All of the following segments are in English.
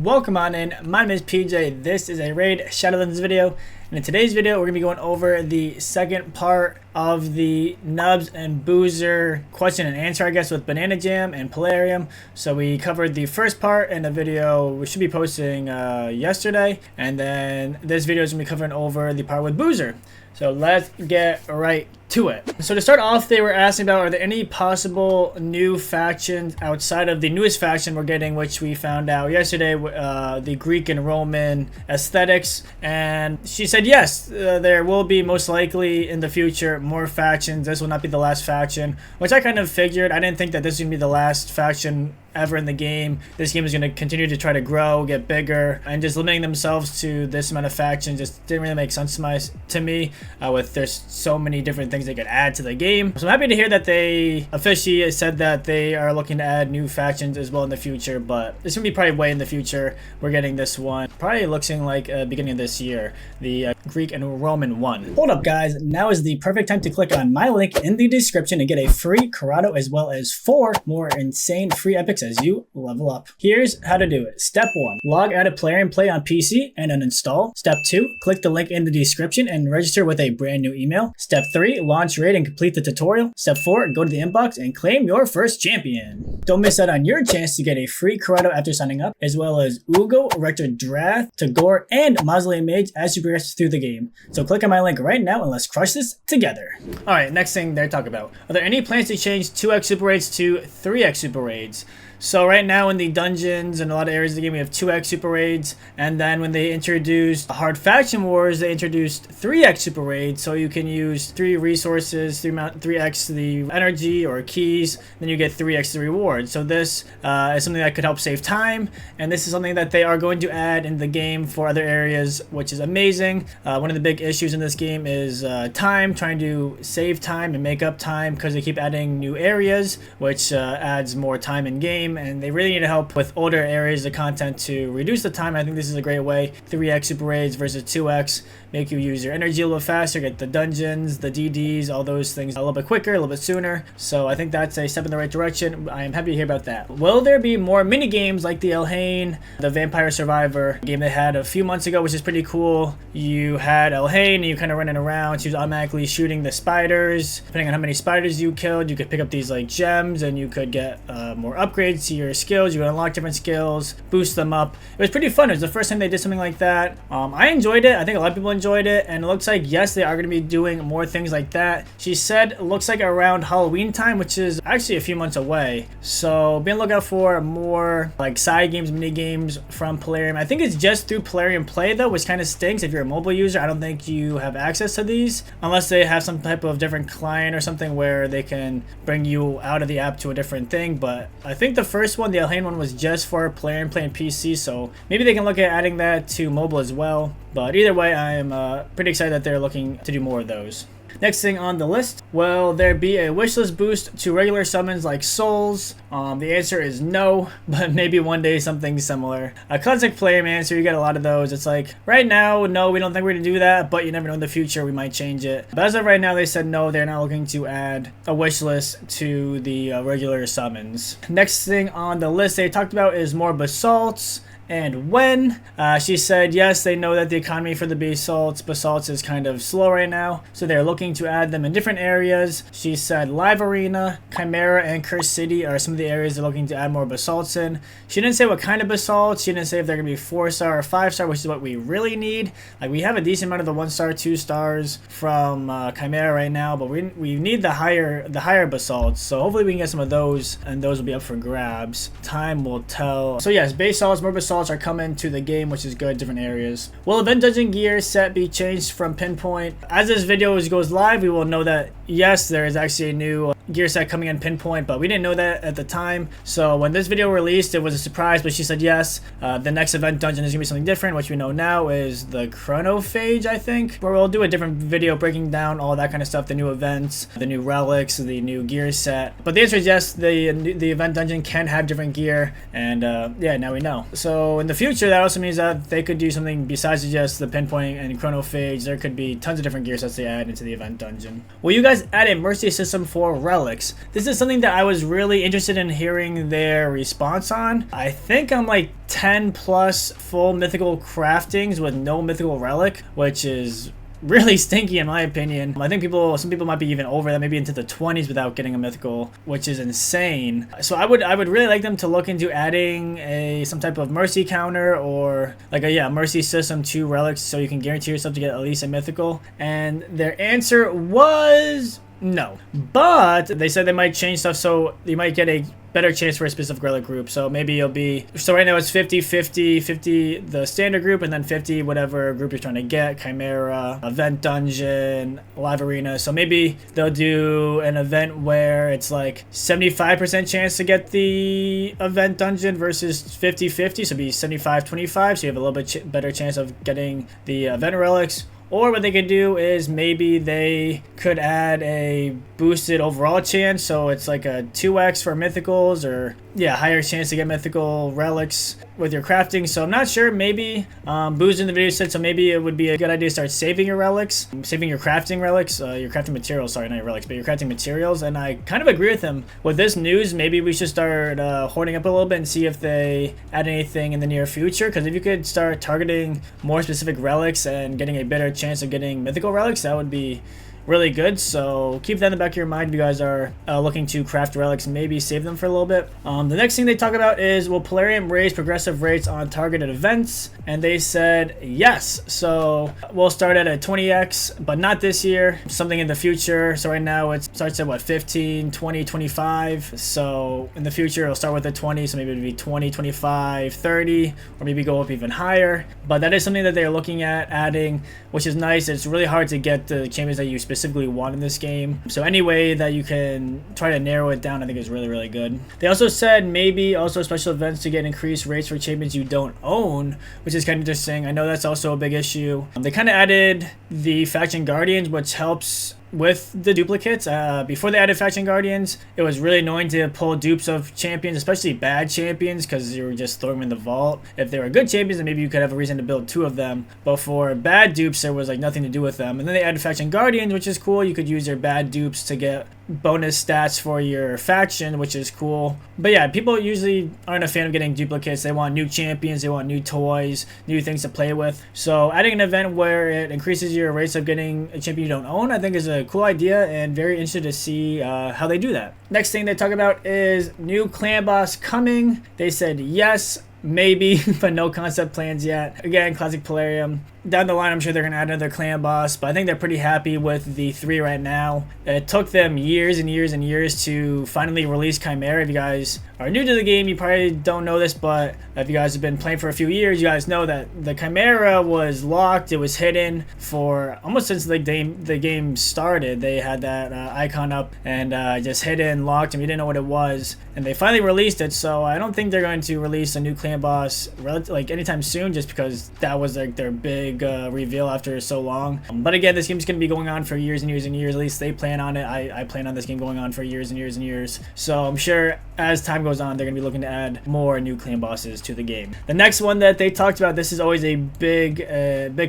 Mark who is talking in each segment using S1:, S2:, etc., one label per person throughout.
S1: Welcome on in. My name is PJ. This is a raid Shadowlands video, and in today's video we're gonna be going over the second part of the Nubs and Boozer question and answer, I guess, with Banana Jam and Plarium. So we covered the first part in a video we should be posting yesterday, and then this video is gonna be covering over the part with Boozer. So let's get right to it. So to start off, they were asking about, are there any possible new factions outside of the newest faction we're getting, which we found out yesterday, the Greek and Roman aesthetics. And she said yes, there will be most likely in the future more factions. This will not be the last faction, which I kind of figured. I didn't think that this was going to be the last faction ever in the game. This game is going to continue to try to grow, get bigger, and just limiting themselves to this amount of factions just didn't really make sense to me. With there's so many different things they could add to the game. So I'm happy to hear that they officially said that they are looking to add new factions as well in the future, but it's gonna be probably way in the future. We're getting this one probably looking like beginning of this year, the Greek and Roman one. Hold up guys, now is the perfect time to click on my link in the description and get a free Karato as well as 4 more insane free epics as you level up. Here's how to do it. Step 1, log out of Plarium, play on PC and uninstall. Step 2, click the link in the description and register with a brand new email. Step 3, launch raid and complete the tutorial. Step 4, go to the inbox and claim your first champion. Don't miss out on your chance to get a free Karato after signing up, as well as Uugo, Rector Drath, Tagoar, and Mausoleum Mage as you progress through the game. So click on my link right now and let's crush this together. Alright, next thing they're talking about. Are there any plans to change 2x super raids to 3x super raids? So right now in the dungeons and a lot of areas of the game we have 2x super raids, and then when they introduced hard faction wars they introduced 3x super raids, so you can use 3 resources, 3x the energy or keys, then you get 3x the reward. So this is something that could help save time, and this is something that they are going to add in the game for other areas, which is amazing. One of the big issues in this game is time, trying to save time and make up time because they keep adding new areas, which adds more time in game. And they really need to help with older areas of content to reduce the time. I think this is a great way. 3x super raids versus 2x make you use your energy a little faster, get the dungeons, the DDs, all those things a little bit quicker, a little bit sooner. So I think that's a step in the right direction. I am happy to hear about that. Will there be more mini games like the Elhain, the Vampire Survivor game they had a few months ago, which is pretty cool? You had Elhain and you kind of running around. She was automatically shooting the spiders. Depending on how many spiders you killed, you could pick up these like gems and you could get more upgrades to your skills. You would unlock different skills, boost them up. It was pretty fun. It was the first time they did something like that. I enjoyed it. I think a lot of people enjoyed it, and it looks like yes, they are going to be doing more things like that. She said it looks like around Halloween time, which is actually a few months away. So be on the lookout for more like side games, mini games from Plarium. I think it's just through Plarium Play though, which kind of stinks. If you're a mobile user, I don't think you have access to these unless they have some type of different client or something where they can bring you out of the app to a different thing. But I think the first one, the Elhain one, was just for Plarium Play and PC, so maybe they can look at adding that to mobile as well. But either way, I am pretty excited that they're looking to do more of those. Next thing on the list, will there be a wishlist boost to regular summons like souls? The answer is no, but maybe one day something similar. A classic Plarium answer, you get a lot of those. It's like, right now, no, we don't think we're going to do that, but you never know, in the future we might change it. But as of right now, they said no, they're not looking to add a wishlist to the regular summons. Next thing on the list they talked about is more basalts. And when she said yes, they know that the economy for the basalts is kind of slow right now, so they're looking to add them in different areas. She said Live Arena, Chimera, and Curse City are some of the areas they're looking to add more basalts in. She didn't say what kind of basalts. She didn't say if they're gonna be 4-star or 5-star, which is what we really need. Like, we have a decent amount of the 1-star, 2 stars from Chimera right now, but we need the higher basalts. So hopefully we can get some of those, and those will be up for grabs. Time will tell. So yes, basalts, more basalts are coming to the game, which is good. Different areas. Will event dungeon gear set be changed from Pinpoint? As this video goes live, we will know that yes, there is actually a new gear set coming in Pinpoint, but we didn't know that at the time. So when this video released, it was a surprise, but she said yes, the next event dungeon is gonna be something different, which we know now is the Chronophage, I think, where we'll do a different video breaking down all that kind of stuff, the new events, the new relics, the new gear set. But the answer is yes, the event dungeon can have different gear, and yeah, now we know. So So in the future, that also means that they could do something besides just the pinpoint and chronophage. There could be tons of different gear sets they add into the event dungeon. Will you guys add a mercy system for relics? This is something that I was really interested in hearing their response on. I think I'm like 10 plus full mythical craftings with no mythical relic, which is really stinky in my opinion. I think some people might be even over that, maybe into the 20s without getting a mythical, which is insane. So I would really like them to look into adding some type of mercy counter, or like a mercy system to relics, so you can guarantee yourself to get at least a mythical. And their answer was no, but they said they might change stuff, so you might get a better chance for a specific relic group. So maybe it'll be, so right now it's 50 the standard group, and then 50 whatever group you're trying to get, Chimera, event dungeon, live arena. So maybe they'll do an event where it's like 75% chance to get the event dungeon versus 50-50, so it'd be 75-25, so you have a little bit better chance of getting the event relics. Or what they could do is maybe they could add a boosted overall chance, so it's like a 2x for mythicals, or higher chance to get mythical relics with your crafting. So I'm not sure, maybe Boo's in the video said, so maybe it would be a good idea to start saving your relics, saving your crafting relics, your crafting materials, sorry, not your relics, but your crafting materials. And I kind of agree with him. With this news, maybe we should start hoarding up a little bit and see if they add anything in the near future, because if you could start targeting more specific relics and getting a better chance of getting mythical relics, that would be really good. So keep that in the back of your mind if you guys are looking to craft relics, maybe save them for a little bit. The next thing they talk about is, will Plarium raise progressive rates on targeted events? And they said yes. So we'll start at a 20x, but not this year, something in the future. So right now it starts at what, 15, 20, 25. So in the future it'll start with a 20, so maybe it'll be 20, 25, 30, or maybe go up even higher. But that is something that they're looking at adding, which is nice. It's really hard to get the champions that you specifically want in this game, so any way that you can try to narrow it down, I think is really, really good. They also said maybe also special events to get increased rates for champions you don't own, which is kind of interesting. I know that's also a big issue. They kind of added the faction guardians, which helps with the duplicates. Before they added faction guardians, it was really annoying to pull dupes of champions, especially bad champions, because you were just throwing them in the vault. If they were good champions, then maybe you could have a reason to build 2 of them, but for bad dupes there was like nothing to do with them. And then they added faction guardians, which is cool. You could use your bad dupes to get bonus stats for your faction, which is cool. But yeah, people usually aren't a fan of getting duplicates. They want new champions, they want new toys, new things to play with. So adding an event where it increases your rates of getting a champion you don't own, I think is a cool idea, and very interested to see how they do that. Next thing they talk about is new clan boss coming. They said yes, maybe, but no concept plans yet. Again, classic Plarium. Down the line, I'm sure they're going to add another clan boss, but I think they're pretty happy with the 3 right now. It took them years and years and years to finally release Chimera. If you guys are new to the game, you probably don't know this, but if you guys have been playing for a few years, you guys know that the Chimera was locked. It was hidden for almost since the game started. They had that icon up and just hidden, locked, and we didn't know what it was. And they finally released it, so I don't think they're going to release a new clan boss like anytime soon, just because that was like their big reveal after so long. But again, this game's going to be going on for years and years and years. At least they plan on it. I plan on this game going on for years and years and years. So I'm sure as time goes on, they're going to be looking to add more new clan bosses to the game. The next one that they talked about, this is always a big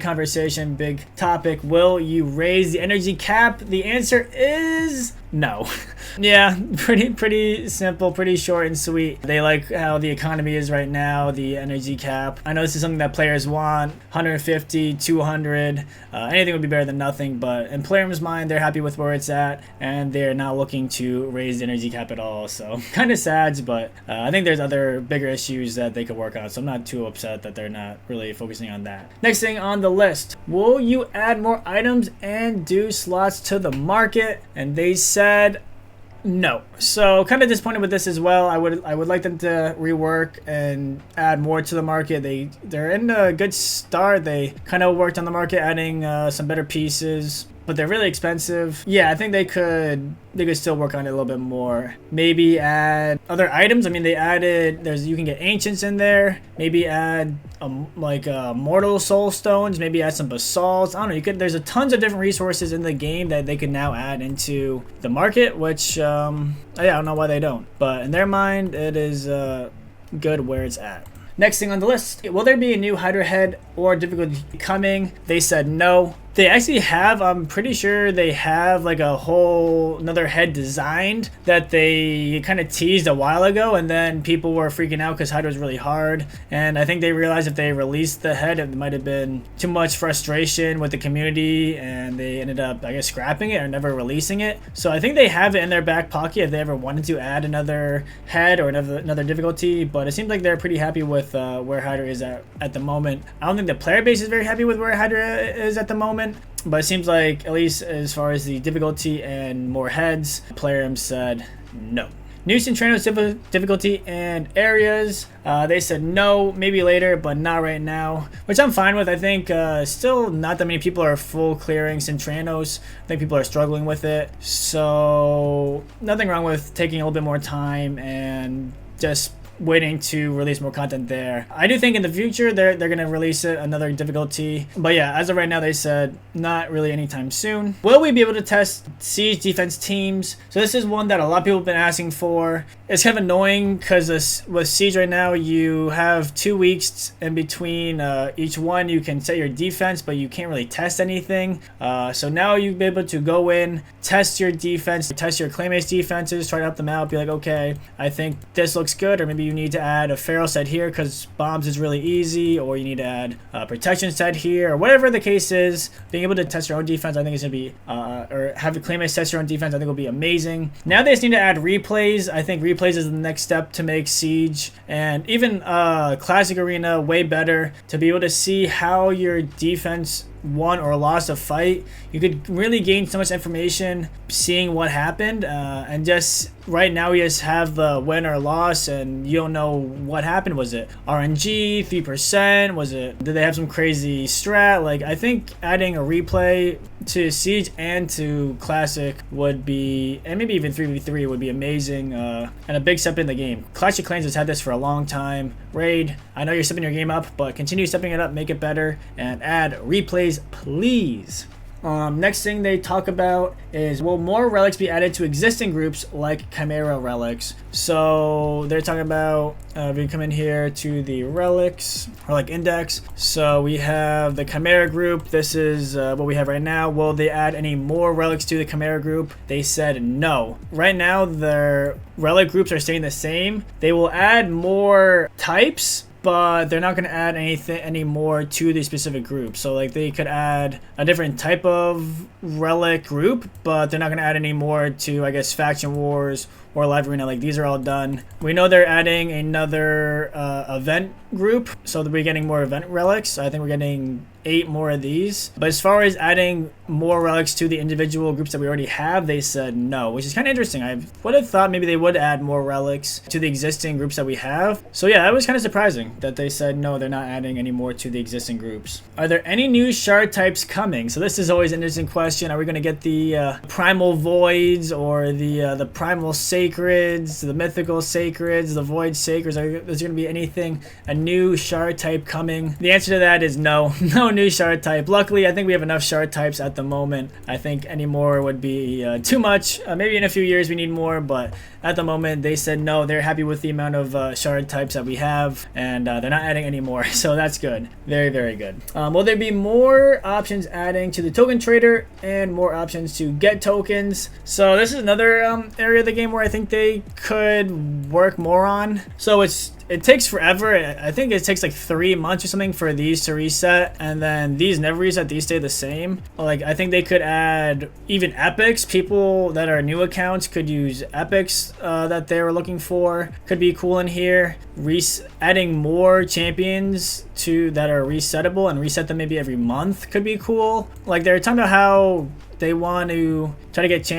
S1: conversation, big topic. Will you raise the energy cap? The answer is no. Yeah, pretty simple, pretty short and sweet. They like how the economy is right now, the energy cap. I know this is something that players want, 150, 200, anything would be better than nothing, but in Plarium's mind, they're happy with where it's at, and they're not looking to raise the energy cap at all. So kind of sad, but I think there's other bigger issues that they could work on, so I'm not too upset that they're not really focusing on that. Next thing on the list, will you add more items and do slots to the market? And they said no. So kind of disappointed with this as well. I would like them to rework and add more to the market. They're in a good start. They kind of worked on the market, adding some better pieces, but they're really expensive. Yeah, I think they could still work on it a little bit more. Maybe add other items. I mean, they added, you can get ancients in there. Maybe add mortal soul stones. Maybe add some basalts. I don't know. There's a tons of different resources in the game that they could now add into the market, which I don't know why they don't. But in their mind, it is good where it's at. Next thing on the list, will there be a new Hydra head or difficulty coming? They said no. They actually have, I'm pretty sure they have like a whole another head designed that they kind of teased a while ago, and then people were freaking out because Hydra was really hard. And I think they realized if they released the head, it might have been too much frustration with the community, and they ended up, I guess, scrapping it or never releasing it. So I think they have it in their back pocket if they ever wanted to add another head or another difficulty, but it seems like they're pretty happy with where Hydra is at the moment. I don't think the player base is very happy with where Hydra is at the moment. But it seems like, at least as far as the difficulty and more heads, Plarium said no. New Centrano's difficulty and areas, they said no, maybe later, but not right now, which I'm fine with. I think still not that many people are full clearing Centranos. I think people are struggling with it. So nothing wrong with taking a little bit more time and just waiting to release more content there. I do think in the future they're gonna release it another difficulty, but yeah, as of right now they said not really anytime soon. Will we be able to test siege defense teams? So this is one that a lot of people have been asking for. It's kind of annoying because with siege right now you have 2 weeks in between each one. You can set your defense, but you can't really test anything. So now you'll be able to go in, test your defense, test your claymate defenses, try to help them out, be like, okay, I think this looks good, or maybe you need to add a feral set here because bombs is really easy, or you need to add a protection set here, or whatever the case is. Being able to test your own defense, I think is going to be, or have the claymate test your own defense, I think will be amazing. Now they just need to add replays. I think replays is the next step to make siege and even classic arena way better, to be able to see how your defense won or lost a fight. You could really gain so much information seeing what happened, and just right now we just have the win or loss and you don't know what happened. Was it RNG 3%? Was it, did they have some crazy strat? Like, I think adding a replay to siege and to classic would be, and maybe even 3v3 would be amazing, and a big step in the game. Clash of Clans has had this for a long time. Raid, I know you're stepping your game up, but continue stepping it up, make it better, and add replays, please. Next thing they talk about is, will more relics be added to existing groups like Chimera relics? So they're talking about, we come in here to the relics, or like index. So we have the Chimera group. This is what we have right now. Will they add any more relics to the Chimera group? They said no. Right now their relic groups are staying the same. They will add more types, but they're not going to add anything anymore to the specific group. So like they could add a different type of relic group, but they're not going to add any more to, I guess, faction wars or live arena. Like, these are all done. We know they're adding another event group, so we're getting more event relics. I think we're getting 8 more of these. But as far as adding more relics to the individual groups that we already have, they said no, which is kind of interesting. I would have thought maybe they would add more relics to the existing groups that we have. So yeah, that was kind of surprising that they said no, they're not adding any more to the existing groups. Are there any new shard types coming? So this is always an interesting question. Are we going to get the primal voids, or the primal sacreds, the mythical sacreds, the void sacreds? Is there going to be anything, a new shard type coming? The answer to that is no. No new shard type. Luckily, I think we have enough shard types at the moment. I think any more would be too much. Maybe in a few years we need more, but at the moment they said no. They're happy with the amount of shard types that we have, and they're not adding any more, so that's good. Very, very good. Will there be more options adding to the token trader and more options to get tokens? So this is another area of the game where I think they could work more on. So it takes forever. I think it takes like 3 months or something for these to reset, and then these never reset. These stay the same. Like, I think they could add even epics. People that are new accounts could use epics that they were looking for. Could be cool in here. Adding more champions to that are resettable and reset them maybe every month could be cool. Like, they're talking about how they want to try to get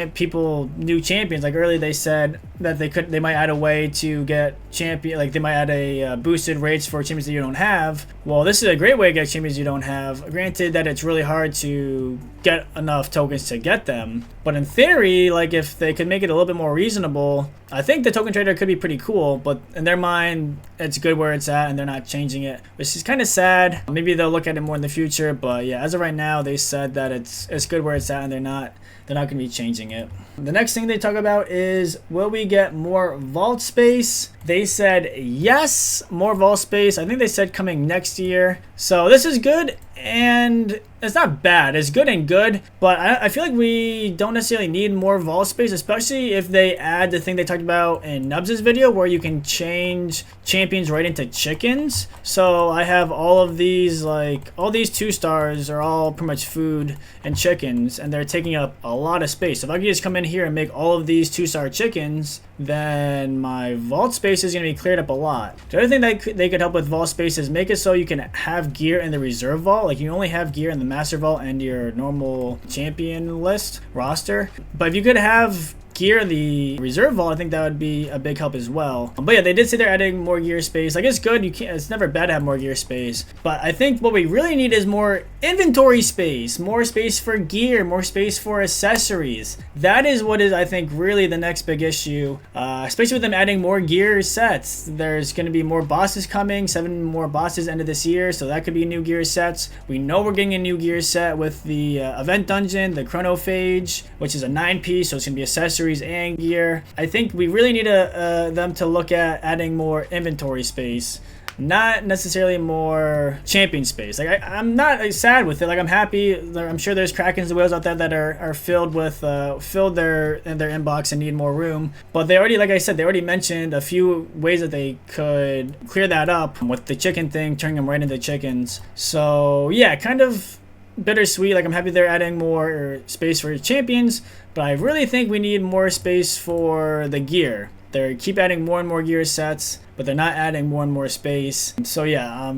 S1: new champions. Like earlier they said that they might add a way to get champion, like they might add a boosted rates for champions that you don't have. Well, this is a great way to get champions you don't have. Granted that it's really hard to get enough tokens to get them, but in theory, like if they could make it a little bit more reasonable, I think the token trader could be pretty cool. But in their mind, it's good where it's at and they're not changing it, which is kind of sad. Maybe they'll look at it more in the future, but yeah, as of right now they said that it's good where it's at and they're not going to be changing it. The next thing they talk about is, will we get more vault space? They said yes, more vault space. I think they said coming next year. So this is good, and it's not bad. It's good and good, but I feel like we don't necessarily need more vault space, especially if they add the thing they talked about in Nubs' video where you can change champions right into chickens. So I have all of these, like, all these 2 stars are all pretty much food and chickens, and they're taking up a lot of space. So if I could just come in here and make all of these 2-star chickens, then my vault space is going to be cleared up a lot. The other thing that they could help with vault space is make it so you can have gear in the reserve vault. Like, you only have gear in the master vault and your normal champion list roster. But if you could have gear in the reserve vault, I think that would be a big help as well. But yeah, they did say they're adding more gear space. Like, it's good. You can't. It's never bad to have more gear space. But I think what we really need is more inventory space, more space for gear, more space for accessories. That is what is, I think, really the next big issue. Especially with them adding more gear sets. There's going to be more bosses coming. 7 more bosses end of this year, so that could be new gear sets. We know we're getting a new gear set with the event dungeon, the chronophage, which is a 9-piece, so it's going to be accessories and gear. I think we really need them to look at adding more inventory space, not necessarily more champion space. Like, I'm not sad with it. Like, I'm happy. I'm sure there's Krakens and whales out there that are filled with filled their inbox and need more room. But they already, like I said, they already mentioned a few ways that they could clear that up with the chicken thing, turning them right into chickens. So yeah, kind of bittersweet. Like, I'm happy they're adding more space for champions, but I really think we need more space for the gear. They keep adding more and more gear sets, but they're not adding more and more space. So yeah,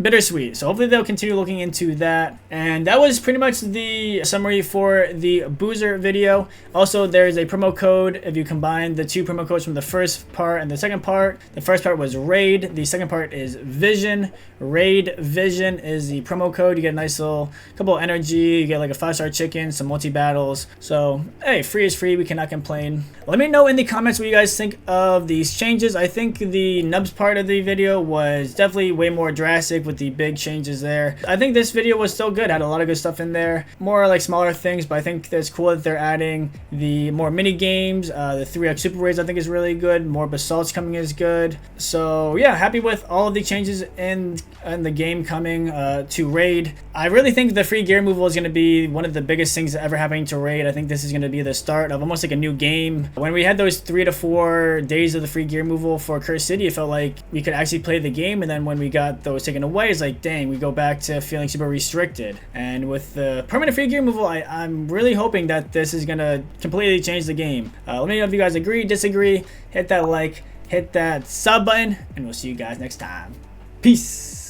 S1: bittersweet. So hopefully they'll continue looking into that. And that was pretty much the summary for the Boozer video. Also, there's a promo code if you combine the 2 promo codes from the first part and the second part. The first part was Raid. The second part is Vision. Raid Vision is the promo code. You get a nice little couple of energy. You get like a 5-star chicken, some multi-battles. So, hey, free is free. We cannot complain. Let me know in the comments what you guys think of these changes. I think the Nubs part of the video was definitely way more drastic with the big changes there. I think this video was still good. Had a lot of good stuff in there. More like smaller things, but I think it's cool that they're adding the more mini games. The 3x Super Raids I think is really good. More basalts coming is good. So yeah, happy with all of the changes in the game coming to Raid. I really think the free gear removal is going to be one of the biggest things ever happening to Raid. I think this is going to be the start of almost like a new game. When we had those 3 to 4 days of the free gear removal for Cursed City, it felt like we could actually play the game, and then when we got those taken away, it's like, dang, we go back to feeling super restricted. And with the permanent free gear removal, I'm really hoping that this is going to completely change the game. Let me know if you guys agree, disagree. Hit that like, hit that sub button, and we'll see you guys next time. Peace.